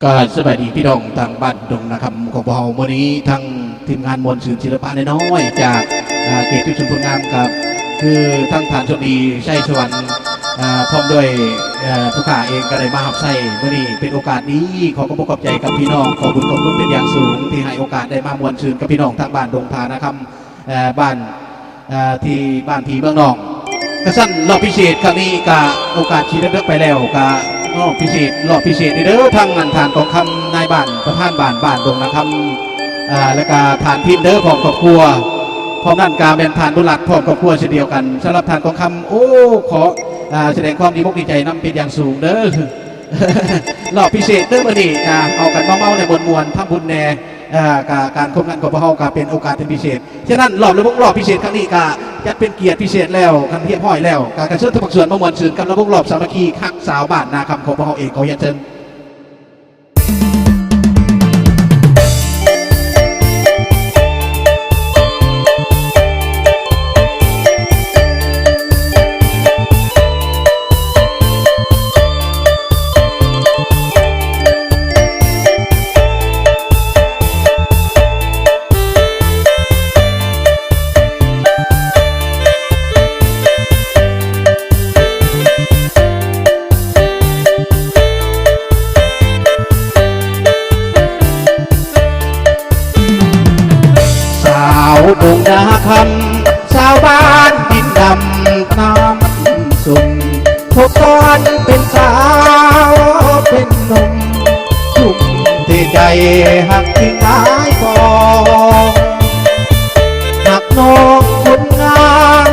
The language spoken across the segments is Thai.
ก็สวัสดีพี่น้องทางบ้านดงนะครับของเราวันนี้ทั้งทีมงานมวลสื่อศิลปะน้อยจากเขตที่ชุมพลงามครับคือทั้งฐานชนดีใช่ชวนพร้อมด้วยผู้ข่าเองก็ได้มาหับใส่วันนี้เป็นโอกาสนี้ขอขอบใจกับพี่น้องขอบุญขอบคุณเป็นอย่างสูงที่ให้โอกาสได้มามวลสื่อกับพี่น้องทางบ้านดงทานะครับบ้านที่บ้านพีเมืองนองกระสั้นรอบพิเศษครั้งนี้กับโอกาสชี้เลือกไปแล้วกับรอบพิเศษเด้อทางงานทานของคำนายบ้านประธานบ้านดงนะครับและก็ทานพินเด้อพร้อมครอบครัวพร้อมนั่นการเป็นทานบุรักพร้อมครอบครัวเช่นเดียวกันสำหรับทานของคำโอ้ขอแสดงความดีมุกดีใจนำเป็นอย่างสูงเด้อรอบพิเศษเด้อวันนี้เอากันเมาในบนมวลทำบุญแน่การคบงานของพวกเราก็เป็นโอกาสเป็นพิเศษฉะนั้นรอบพิเศษครั้งนี้ก็จะเป็นเกียรติพิเศษแล้วกันเทียบห้อยแล้วการเชิญทุกภาคส่วนมามวลสื่อกับรอบสามัคคีขักสาวบ้านนาคำของพวกเราเองขอเรียนเชิญดงนาคำชาวบ้านดินดำน้ำสุ่มพบตอนเป็นสาวเป็นหนุ่มทุ่มเทใจหักทิ้งหายกองหักน้องคนงาม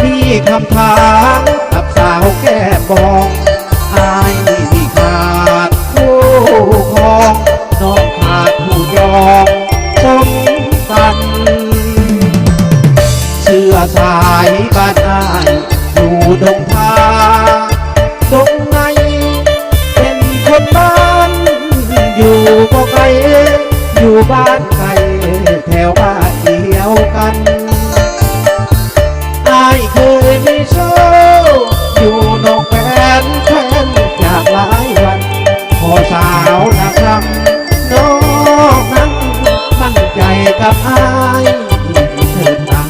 มีคำถามกับสาวแก้บองอายมีขาดคู่ครองน้องขาดผู้ยอมสมกันเชื่อสายบ้านอายอยู่ดงทาดงในเป็นคนบ้านอยู่ก็ไกลอยู่บ้านไกลแถวบ้านเดียวกันอายเคยมีโชคอยู่นอกแฟนจากหลายวันพอสาวนะครับน้องนั้นมั่นใจกับอายเถิดนา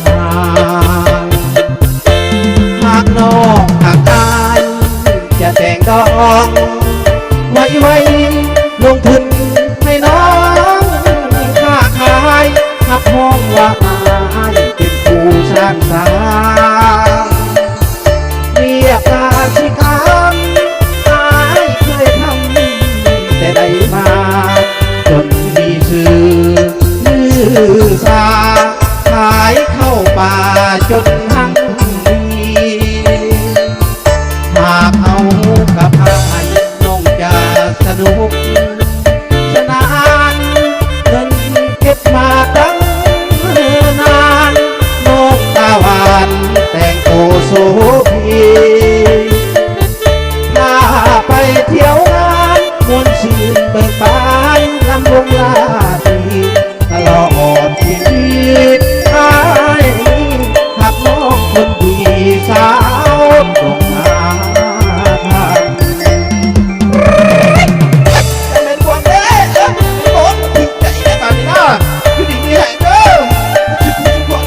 หากน้องหากอายจะแต่งดองไว้ลงทุนให้น้องค้าขายหักห้องว่าอายเป็นผู้สร้างสรรค์เรียกการสิกรรมอายเคยทำแต่ได้มาจนมีชื่อสาขายเข้าป่าจนทั้งมีหากเอากับอายน้องจะสนุกสนานเงินเก็บมาตั้งนานน้องตาหวานแต่งโอโซพีถ้าไปเที่ยวงานมวลชื่นเบิกบานลำวงลาทีตลอดชีวิตอายหักน้องคนดีสาวดงนาคจะเป็นความเด้อโอนถึงใจได้ป่านนี้นะคือดีมีแห่งเด้อทุกคน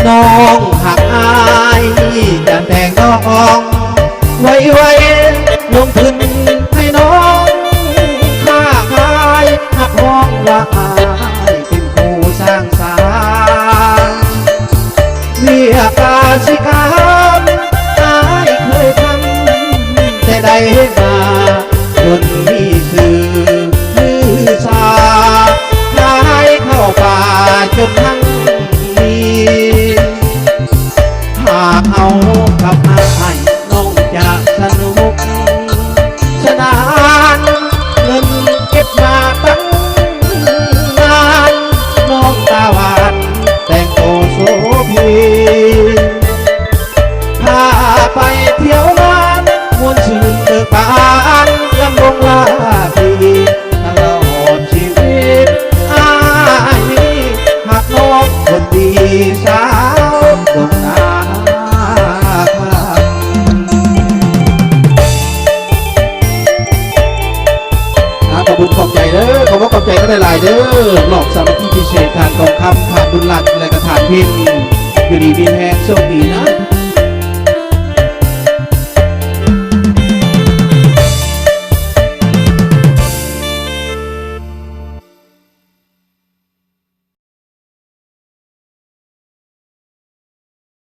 น้องหักอายจะแต่งน้องไว้ลงทุนให้น้องค้าขายหักห้องว่าอายเป็นผู้สร้างสรรค์เรียกการสิกรรมอายเคยทำแต่ได้มาจนมีชื่อสาขายเข้าป่าจนทั้งหากเอากับอายน้องจะสนุกสนานเงินเก็บมาตั้งนานน้องตาหวานแต่งโอโซพี บุญขอบใจเด้อขอบว่าขอบใจก็หลายๆเด้อหลอกสามัคคีพิเศษทานทองคำผ่านบุญหลักและกระถานพินอยู่ดีมีแห้งโชคดีนะ